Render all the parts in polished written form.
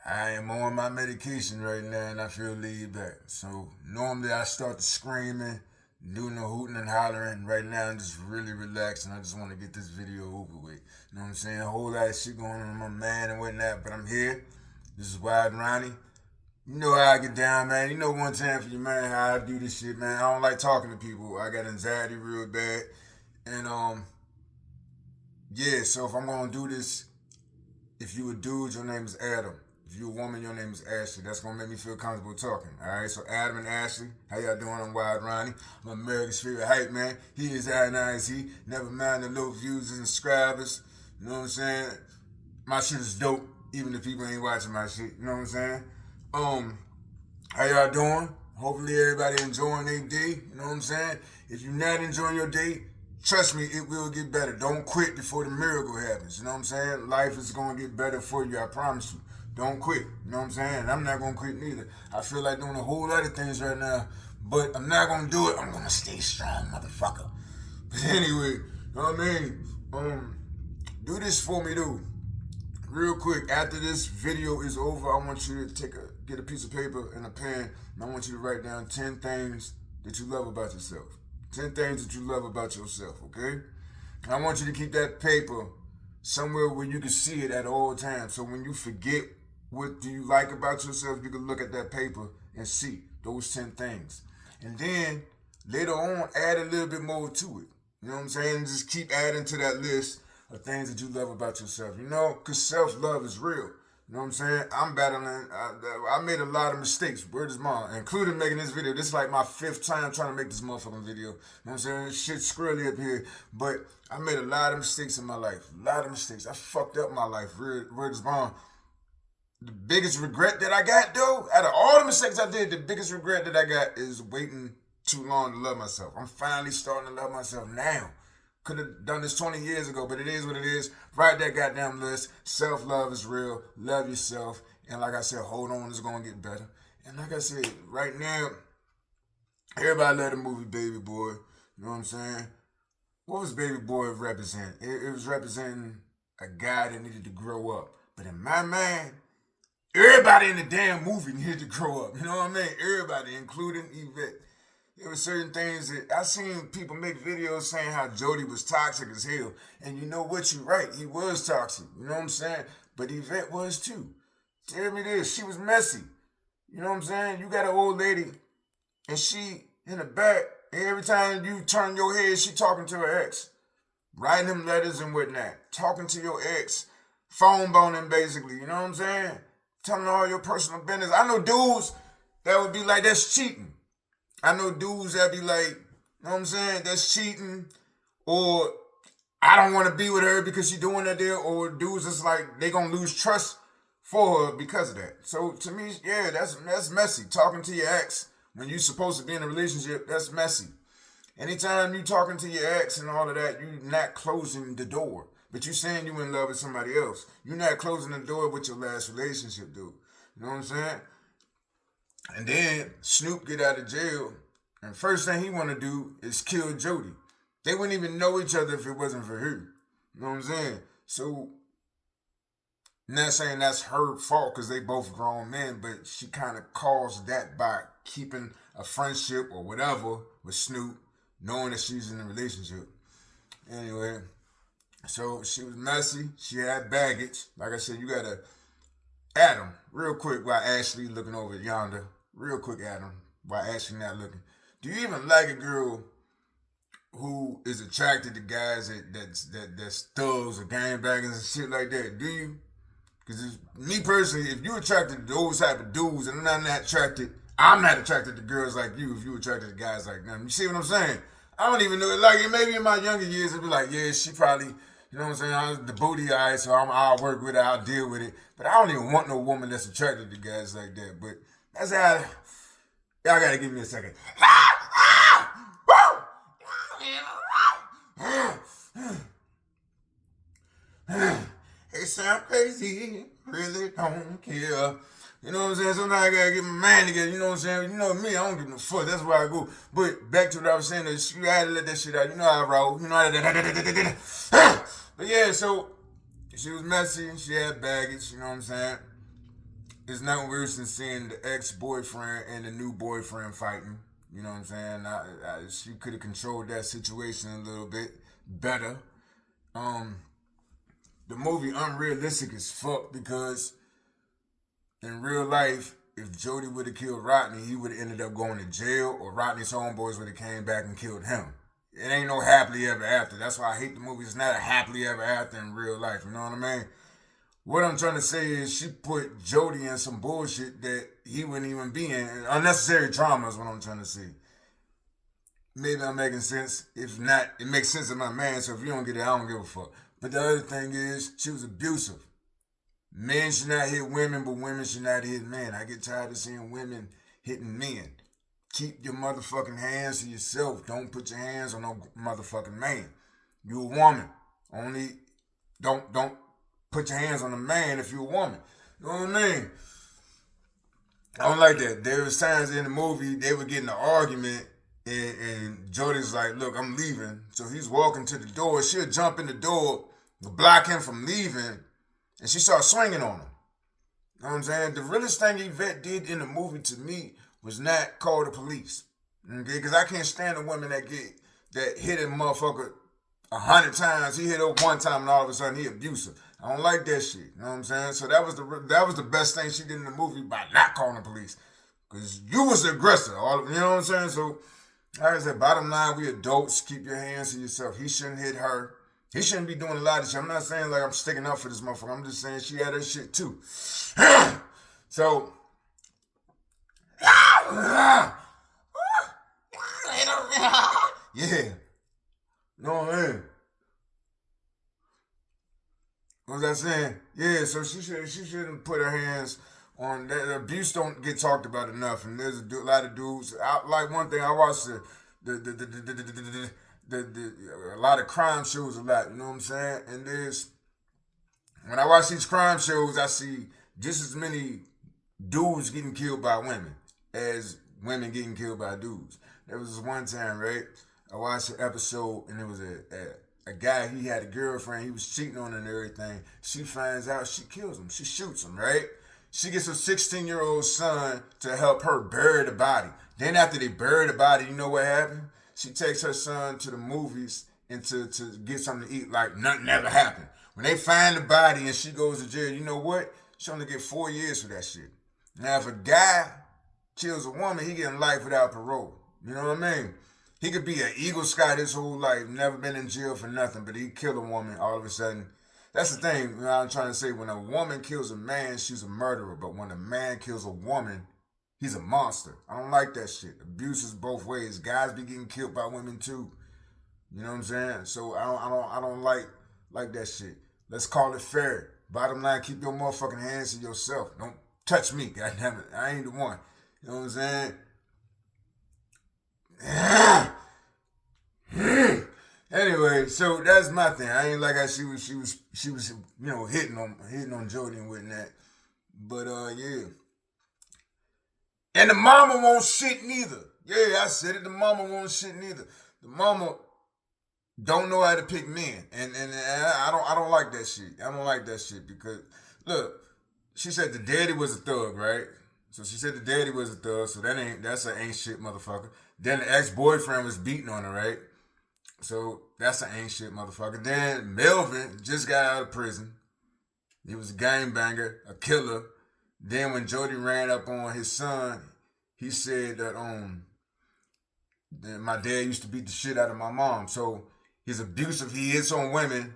I am on my medication right now and I feel laid back. So normally I start to screaming, doing the hooting and hollering. Right now I'm just really relaxed and I just want to get this video over with. You know what I'm saying? A whole lot of shit going on with my man and whatnot, but I'm here. This is Wild Ronnie. You know how I get down, man. You know one time for you, man, how I do this shit, man. I don't like talking to people. I got anxiety real bad. And yeah, so if I'm gonna do this, if you a dude, your name is Adam. If you a woman, your name is Ashley. That's gonna make me feel comfortable talking. Alright, so Adam and Ashley, how y'all doing? I'm Wild Ronnie. I'm America's favorite hype man. He is I and I is he. Never mind the low views and subscribers. You know what I'm saying? My shit is dope, even if people ain't watching my shit. You know what I'm saying? How y'all doing? Hopefully everybody enjoying their day. You know what I'm saying? If you're not enjoying your day, trust me, it will get better. Don't quit before the miracle happens. You know what I'm saying? Life is going to get better for you, I promise you. Don't quit. You know what I'm saying? And I'm not going to quit neither. I feel like doing a whole lot of things right now, but I'm not going to do it. I'm going to stay strong, motherfucker. But anyway, you know what I mean? Do this for me, dude. Real quick, after this video is over, I want you to get a piece of paper and a pen, and I want you to write down 10 things that you love about yourself. 10 things that you love about yourself, okay? And I want you to keep that paper somewhere where you can see it at all times. So when you forget what do you like about yourself, you can look at that paper and see those 10 things. And then later on, add a little bit more to it. You know what I'm saying? Just keep adding to that list of things that you love about yourself. You know, because self-love is real. You know what I'm saying? I'm battling. I made a lot of mistakes. Word is mine, including making this video. This is like my 5th time trying to make this motherfucking video. You know what I'm saying? Shit's squirrely up here. But I made a lot of mistakes in my life. A lot of mistakes. I fucked up my life. Word is mine. The biggest regret that I got, though, out of all the mistakes I did, the biggest regret that I got is waiting too long to love myself. I'm finally starting to love myself now. Could have done this 20 years ago, but it is what it is. Write that goddamn list. Self-love is real. Love yourself. And like I said, hold on, it's going to get better. And like I said, right now, everybody love the movie Baby Boy. You know what I'm saying? What was Baby Boy representing? It was representing a guy that needed to grow up. But in my mind, everybody in the damn movie needed to grow up. You know what I mean? Everybody, including Yvette. There were certain things that I seen people make videos saying how Jody was toxic as hell. And you know what? You're right. He was toxic. You know what I'm saying? But Yvette was too. Tell me this. She was messy. You know what I'm saying? You got an old lady and she in the back. And every time you turn your head, she talking to her ex. Writing him letters and whatnot. Talking to your ex. Phone boning basically. You know what I'm saying? Telling all your personal business. I know dudes that would be like, that's cheating. I know dudes that be like, you know what I'm saying, that's cheating, or I don't want to be with her because she's doing that there, or dudes that's like, they gonna lose trust for her because of that. So to me, yeah, that's messy. Talking to your ex when you're supposed to be in a relationship, that's messy. Anytime you talking to your ex and all of that, you're not closing the door. But you saying you in love with somebody else. You're not closing the door with your last relationship, dude. You know what I'm saying? And then Snoop get out of jail, and first thing he want to do is kill Jody. They wouldn't even know each other if it wasn't for her. You know what I'm saying? So, not saying that's her fault because they both grown men, but she kind of caused that by keeping a friendship or whatever with Snoop, knowing that she's in a relationship. Anyway, so she was messy. She had baggage. Like I said, you got to Adam, real quick while Ashley looking over yonder. Real quick, Adam, while Ashley not looking. Do you even like a girl who is attracted to guys that's thugs or gangbangers and shit like that? Do you? Because me personally, if you attracted to those type of dudes and I'm not attracted, I'm not attracted to girls like you if you attracted to guys like them. You see what I'm saying? I don't even know. Like, maybe in my younger years, it'd be like, yeah, she probably, you know what I'm saying? The booty eyes, so I'll work with it, I'll deal with it. But I don't even want no woman that's attracted to guys like that. But that's how, y'all gotta give me a second. It sound crazy, really don't care. You know what I'm saying? Sometimes I gotta get my mind together, you know what I'm saying? You know me, I don't give no fuck, that's where I go. But back to what I was saying, you gotta let that shit out. You know how I roll. You know how that. But yeah, so she was messy, she had baggage, you know what I'm saying? it's nothing worse than seeing the ex-boyfriend and the new boyfriend fighting. You know what I'm saying? She could have controlled that situation a little bit better. Um, the movie unrealistic as fuck because in real life, if Jody would have killed Rodney, he would have ended up going to jail, or Rodney's homeboys would have came back and killed him. It ain't no happily ever after. That's why I hate the movie. It's not a happily ever after in real life. You know what I mean? What I'm trying to say is she put Jody in some bullshit that he wouldn't even be in. Unnecessary trauma is what I'm trying to say. Maybe I'm making sense. If not, it makes sense in my man. So if you don't get it, I don't give a fuck. But the other thing is, she was abusive. Men should not hit women, but women should not hit men. I get tired of seeing women hitting men. Keep your motherfucking hands to yourself. Don't put your hands on no motherfucking man. You a woman. Only don't put your hands on a man if you a woman. You know what I mean? I don't like that. There was times in the movie they were getting an argument and Jody's like, look, I'm leaving. So he's walking to the door. She'll jump in the door to block him from leaving. And she started swinging on him. You know what I'm saying? The realest thing Yvette did in the movie to me was not call the police. Okay? Because I can't stand the women that hit a motherfucker 100 times. He hit her one time and all of a sudden he abusive. I don't like that shit. You know what I'm saying? So that was the best thing she did in the movie by not calling the police. Because you was the aggressor. You know what I'm saying? So, like I said, bottom line, we adults. Keep your hands to yourself. He shouldn't hit her. He shouldn't be doing a lot of shit. I'm not saying like I'm sticking up for this motherfucker. I'm just saying she had her shit too. So, yeah. No, man. What was I saying? Yeah, so she shouldn't put her hands on that. Abuse don't get talked about enough, and there's a lot of dudes. Like one thing, I watched a lot of crime shows a lot. You know what I'm saying? And when I watch these crime shows, I see just as many dudes getting killed by women as women getting killed by dudes. There was this one time, right? I watched an episode, and it was a guy, he had a girlfriend, he was cheating on her and everything. She finds out, she kills him, she shoots him, right? She gets her 16-year-old son to help her bury the body. Then after they bury the body, you know what happened? She takes her son to the movies and to get something to eat like nothing ever happened. When they find the body and she goes to jail, you know what? She only get 4 years for that shit. Now if a guy kills a woman, he getting life without parole. You know what I mean? He could be an Eagle Scout his whole life, never been in jail for nothing, but he killed a woman all of a sudden. That's the thing, you know, I'm trying to say, when a woman kills a man, she's a murderer. But when a man kills a woman, he's a monster. I don't like that shit. Abuse is both ways. Guys be getting killed by women too. You know what I'm saying? So I don't like that shit. Let's call it fair. Bottom line, keep your motherfucking hands to yourself. Don't touch me, goddammit. I ain't the one. You know what I'm saying? Anyway, so that's my thing. I ain't like how she was you know, hitting on Jody and whatnot. But yeah. And the mama won't shit neither. Yeah, I said it. The mama won't shit neither. The mama don't know how to pick men, and I don't like that shit. I don't like that shit because look, she said the daddy was a thug, right? So she said the daddy was a thug. So that's an ain't shit motherfucker. Then the ex-boyfriend was beating on her, right? So that's an ain't shit motherfucker. Then Melvin just got out of prison. He was a gangbanger, a killer. Then when Jody ran up on his son, he said that my dad used to beat the shit out of my mom. So he's abusive. He hits on women,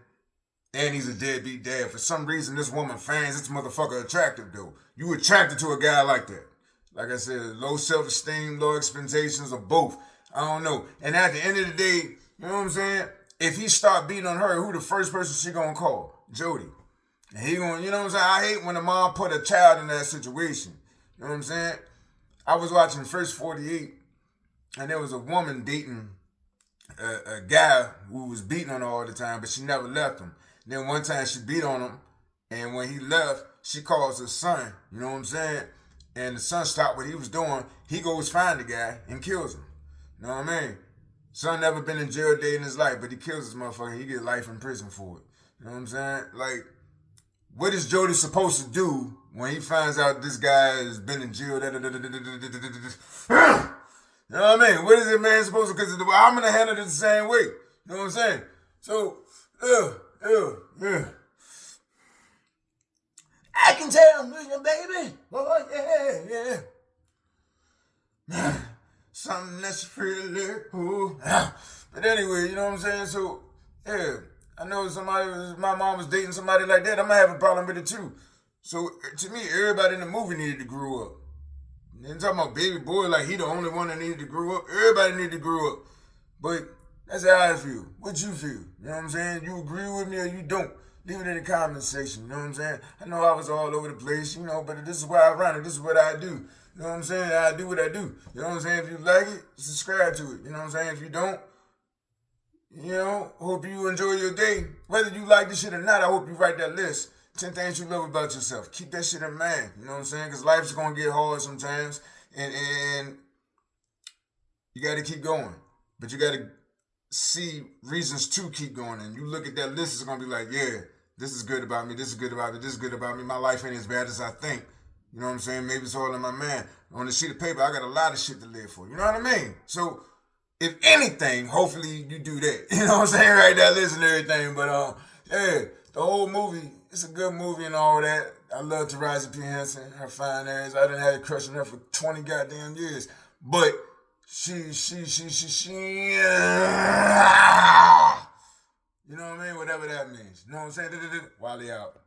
and he's a deadbeat dad. For some reason, this woman finds this motherfucker attractive, though. You attracted to a guy like that. Like I said, low self-esteem, low expectations, or both. I don't know. And at the end of the day, you know what I'm saying? If he start beating on her, who the first person she gonna call? Jody. And he gonna, you know what I'm saying? I hate when a mom put a child in that situation. You know what I'm saying? I was watching First 48, and there was a woman dating a guy who was beating on her all the time, but she never left him. Then one time she beat on him, and when he left, she calls her son. You know what I'm saying? And the son stopped what he was doing. He goes find the guy and kills him. You know what I mean? Son never been in jail a day in his life, but he kills this motherfucker. He get life in prison for it. You know what I'm saying? Like, what is Jody supposed to do when he finds out this guy has been in jail, you know what I mean? What is it, man, supposed to, because I'm going to handle it the same way. You know what I'm saying? So, yeah. I can tell, baby. Oh, yeah. Something that's pretty little. But anyway, you know what I'm saying? So, yeah, I know my mom was dating somebody like that. I'm going to have a problem with it too. So, to me, everybody in the movie needed to grow up. And talking about baby boy, like he the only one that needed to grow up. Everybody needed to grow up. But that's how I feel. What you feel? You know what I'm saying? You agree with me or you don't? Leave it in the comment section. You know what I'm saying? I know I was all over the place, but this is why I run it. This is what I do. You know what I'm saying? I do what I do. You know what I'm saying? If you like it, subscribe to it. You know what I'm saying? If you don't, hope you enjoy your day. Whether you like this shit or not, I hope you write that list. 10 things you love about yourself. Keep that shit in mind. You know what I'm saying? Because life's going to get hard sometimes. And you got to keep going. But you got to see reasons to keep going. And you look at that list, it's going to be like, yeah, this is good about me. This is good about me. This is good about me. My life ain't as bad as I think. You know what I'm saying? Maybe it's all in my mind. On the sheet of paper, I got a lot of shit to live for. You know what I mean? So, if anything, hopefully you do that. You know what I'm saying? Write that list and everything. But, yeah, the whole movie, it's a good movie and all that. I love Taraji P. Henson, her fine ass. I done had a crush on her for 20 goddamn years. But she, you know what I mean? Whatever that means. You know what I'm saying? Wally out.